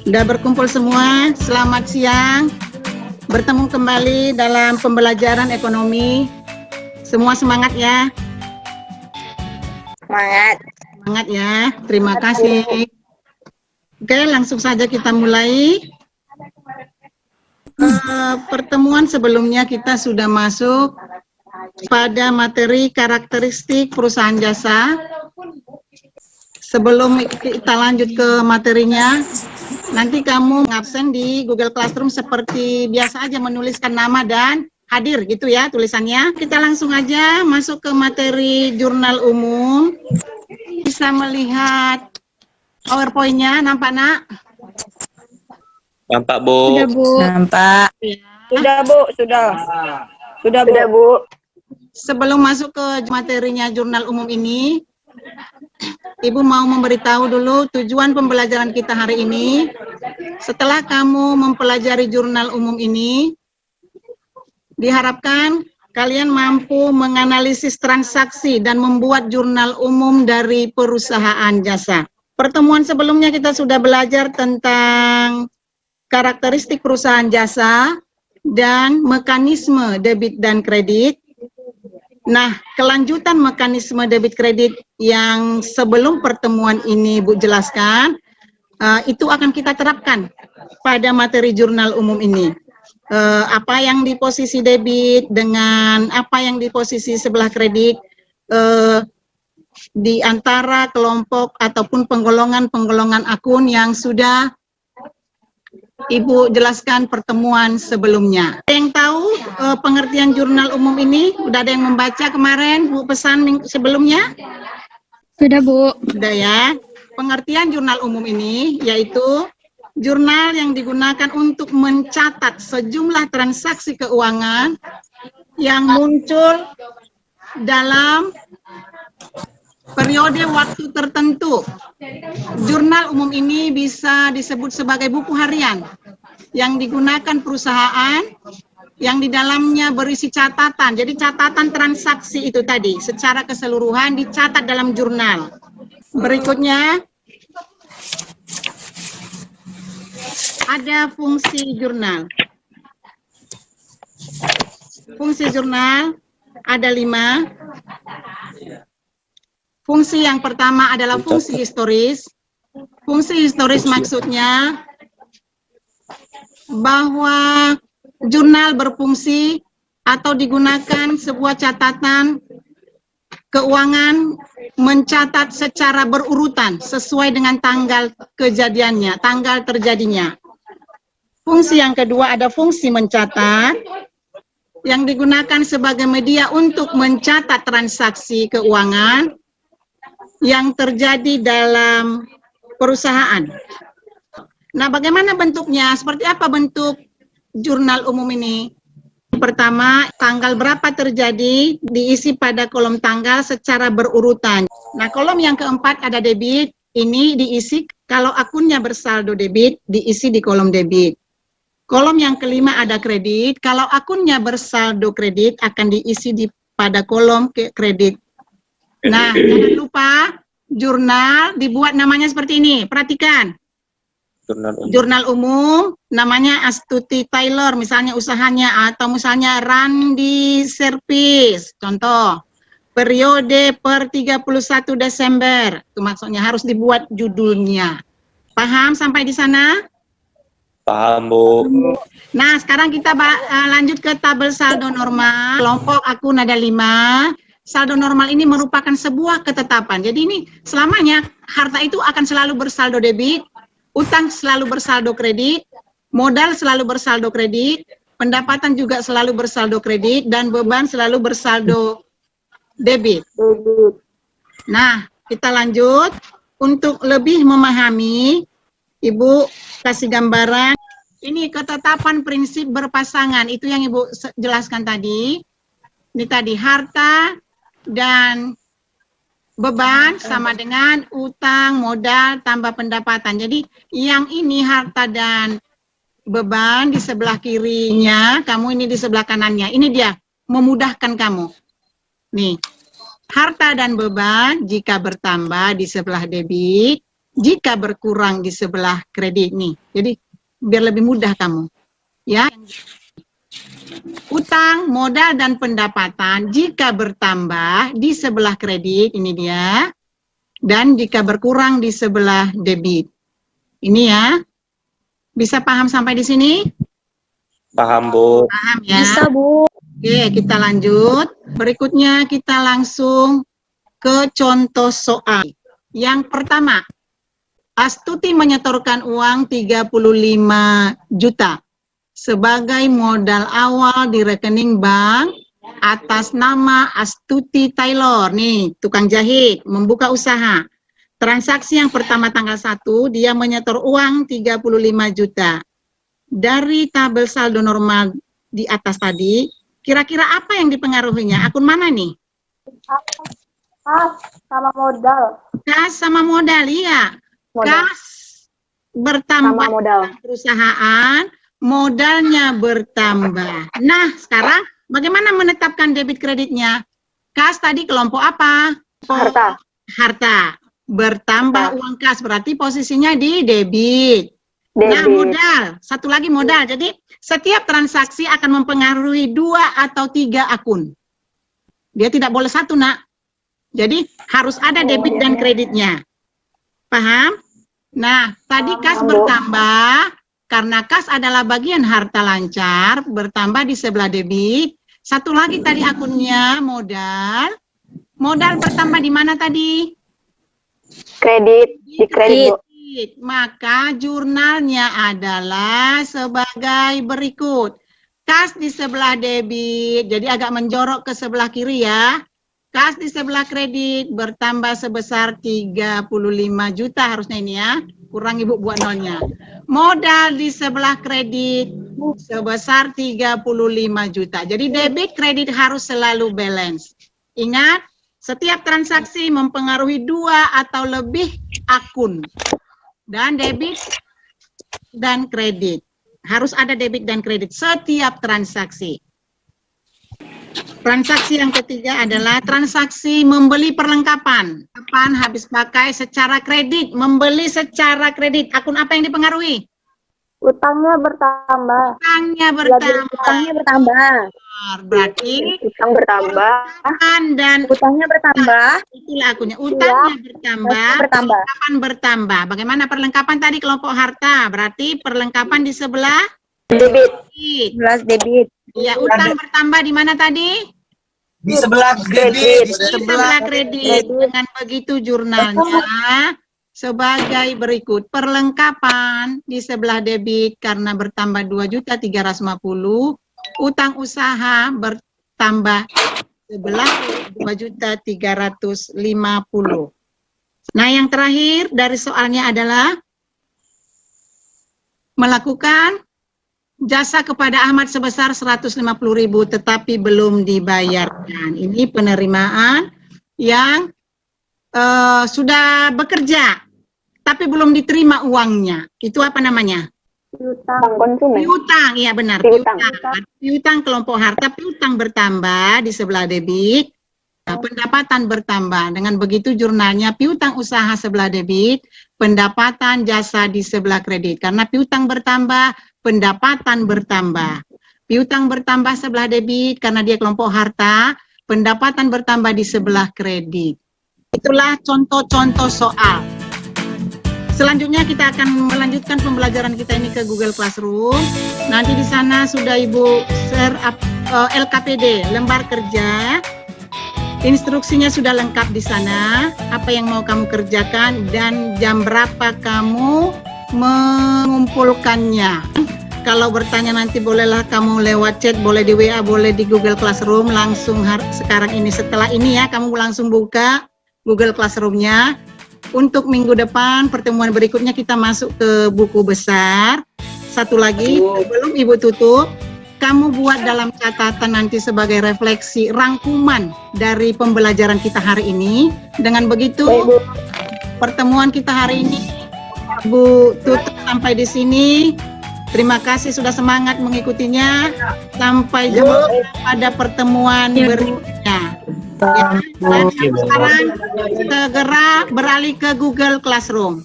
Sudah berkumpul semua, selamat siang. Bertemu kembali dalam pembelajaran ekonomi. Semua semangat ya. Semangat. Semangat ya, terima kasih. Oke, langsung saja kita mulai. Pertemuan sebelumnya kita sudah masuk pada materi karakteristik perusahaan jasa. Sebelum kita lanjut ke materinya, nanti kamu ngabsen di Google Classroom seperti biasa aja, menuliskan nama dan hadir gitu ya tulisannya. Kita langsung aja masuk ke materi jurnal umum. Bisa melihat PowerPoint-nya, nampak nak? Nampak, Bu. Sudah, Bu. Nampak. Ya. Sudah, Bu. Sudah, Bu. Sebelum masuk ke materinya jurnal umum ini, Ibu mau memberitahu dulu tujuan pembelajaran kita hari ini. Setelah kamu mempelajari jurnal umum ini, diharapkan kalian mampu menganalisis transaksi dan membuat jurnal umum dari perusahaan jasa. Pertemuan sebelumnya kita sudah belajar tentang karakteristik perusahaan jasa dan mekanisme debit dan kredit. Nah, kelanjutan mekanisme debit kredit yang sebelum pertemuan ini Bu jelaskan, itu akan kita terapkan pada materi jurnal umum ini. Apa yang di posisi debit dengan apa yang di posisi sebelah kredit, di antara kelompok ataupun penggolongan-penggolongan akun yang sudah Ibu jelaskan pertemuan sebelumnya. Ada yang tahu pengertian jurnal umum ini? Udah ada yang membaca kemarin Bu pesan sebelumnya? Sudah, Bu. Sudah ya. Pengertian jurnal umum ini yaitu jurnal yang digunakan untuk mencatat sejumlah transaksi keuangan yang muncul dalam periode waktu tertentu. Jurnal umum ini bisa disebut sebagai buku harian yang digunakan perusahaan yang di dalamnya berisi catatan. Jadi catatan transaksi itu tadi secara keseluruhan dicatat dalam jurnal. Berikutnya ada fungsi jurnal. Fungsi jurnal ada 5. Fungsi yang pertama adalah fungsi historis. Fungsi historis maksudnya bahwa jurnal berfungsi atau digunakan sebuah catatan keuangan mencatat secara berurutan sesuai dengan tanggal kejadiannya, tanggal terjadinya. Fungsi yang kedua ada fungsi mencatat yang digunakan sebagai media untuk mencatat transaksi keuangan yang terjadi dalam perusahaan. Nah, bagaimana bentuknya? Seperti apa bentuk jurnal umum ini? Pertama, tanggal berapa terjadi diisi pada kolom tanggal secara berurutan. Nah, kolom yang keempat ada debit, ini diisi kalau akunnya bersaldo debit, diisi di kolom debit. Kolom yang kelima ada kredit, kalau akunnya bersaldo kredit akan diisi pada kolom kredit. Nah, jangan lupa jurnal dibuat namanya seperti ini. Perhatikan. Jurnal umum namanya Astuti Taylor, misalnya usahanya, atau misalnya Randi Service. Contoh, periode per 31 Desember. Itu maksudnya harus dibuat judulnya. Paham sampai di sana? Paham, Bu. Nah, sekarang kita lanjut ke tabel saldo normal. Kelompok akun ada 5. Saldo normal ini merupakan sebuah ketetapan. Jadi ini selamanya harta itu akan selalu bersaldo debit, utang selalu bersaldo kredit, modal selalu bersaldo kredit, pendapatan juga selalu bersaldo kredit, dan beban selalu bersaldo debit. Nah, kita lanjut. Untuk lebih memahami, Ibu kasih gambaran. Ini ketetapan prinsip berpasangan, itu yang Ibu jelaskan tadi. Ini tadi harta dan beban sama dengan utang, modal, tambah pendapatan. Jadi yang ini harta dan beban di sebelah kirinya, kamu ini di sebelah kanannya. Ini dia, memudahkan kamu. Nih, harta dan beban jika bertambah di sebelah debit, jika berkurang di sebelah kredit nih. Jadi biar lebih mudah kamu. Ya. Utang, modal, dan pendapatan jika bertambah di sebelah kredit, ini dia. Dan jika berkurang di sebelah debit. Ini ya. Bisa paham sampai di sini? Paham, Bu. Paham ya? Bisa, Bu. Oke, kita lanjut. Berikutnya kita langsung ke contoh soal. Yang pertama, Astuti menyetorkan uang 35 juta sebagai modal awal di rekening bank atas nama Astuti Taylor. Nih, tukang jahit, membuka usaha. Transaksi yang pertama tanggal 1, dia menyetor uang 35 juta. Dari tabel saldo normal di atas tadi, kira-kira apa yang dipengaruhinya? Akun mana nih? Kas sama modal. Kas sama modal, iya. Modal. Kas bertambah Sama modal. perusahaan, modalnya bertambah. Nah, sekarang bagaimana menetapkan debit kreditnya? Kas tadi kelompok apa? Harta. Harta. Bertambah uang kas, berarti posisinya di debit. Nah, Debit. modal. Satu lagi modal. Jadi, setiap transaksi akan mempengaruhi 2 atau 3 akun. Dia tidak boleh satu, nak. Jadi, harus ada debit dan kreditnya. Paham? Nah, tadi kas Paham, Bu. bertambah, karena kas adalah bagian harta lancar, bertambah di sebelah debit. Satu lagi tadi akunnya, modal. Modal bertambah di mana tadi? Kredit. Di kredit, Bu. Maka jurnalnya adalah sebagai berikut. Kas di sebelah debit, jadi agak menjorok ke sebelah kiri ya. Kas di sebelah kredit bertambah sebesar 35 juta harusnya ini ya. Kurang Ibu buat nolnya. Modal di sebelah kredit sebesar 35 juta. Jadi debit kredit harus selalu balance. Ingat, setiap transaksi mempengaruhi 2 atau lebih akun. Dan debit dan kredit. Harus ada debit dan kredit setiap transaksi. Transaksi yang ketiga adalah transaksi membeli perlengkapan. Kapan habis pakai secara kredit, membeli secara kredit. Akun apa yang dipengaruhi? Utangnya bertambah. Utangnya bertambah. Utangnya bertambah. Berarti Utang bertambah. dan Utangnya bertambah. itulah akunnya. Utangnya bertambah, Bertambah. perlengkapan bertambah. Bagaimana perlengkapan tadi kelompok harta? Berarti perlengkapan di sebelah Debit. kredit. Jelas debit. Ya, utang bertambah di mana tadi? Di sebelah Kredit. debit. Di sebelah kredit. Dengan begitu jurnalnya sebagai berikut. Perlengkapan di sebelah debit karena bertambah 2.350. Utang usaha bertambah sebelah 2.350. Nah, yang terakhir dari soalnya adalah melakukan jasa kepada Ahmad sebesar 150.000 tetapi belum dibayarkan. Ini penerimaan yang sudah bekerja tapi belum diterima uangnya. Itu apa namanya? Utang konsumen. Piutang, iya benar. Piutang. Piutang kelompok harta, piutang bertambah di sebelah debit, nah, pendapatan bertambah. Dengan begitu jurnalnya piutang usaha sebelah debit, pendapatan jasa di sebelah kredit. Karena piutang bertambah, pendapatan bertambah. Piutang bertambah sebelah debit karena dia kelompok harta, pendapatan bertambah di sebelah kredit. Itulah contoh-contoh soal. Selanjutnya kita akan melanjutkan pembelajaran kita ini ke Google Classroom. Nanti di sana sudah Ibu share LKPD, lembar kerja. Instruksinya sudah lengkap di sana. Apa yang mau kamu kerjakan dan jam berapa kamu mengumpulkannya. Kalau bertanya nanti bolehlah kamu lewat chat, boleh di WA, boleh di Google Classroom. Langsung sekarang ini, setelah ini ya, kamu langsung buka Google Classroom-nya. Untuk minggu depan, pertemuan berikutnya kita masuk ke buku besar. Satu lagi, sebelum Ibu tutup, kamu buat dalam catatan nanti sebagai refleksi rangkuman dari pembelajaran kita hari ini. Dengan begitu, pertemuan kita hari ini, Ibu tutup sampai di sini. Terima kasih sudah semangat mengikutinya. Sampai jumpa pada pertemuan berikutnya. Ya, dan sekarang segera beralih ke Google Classroom.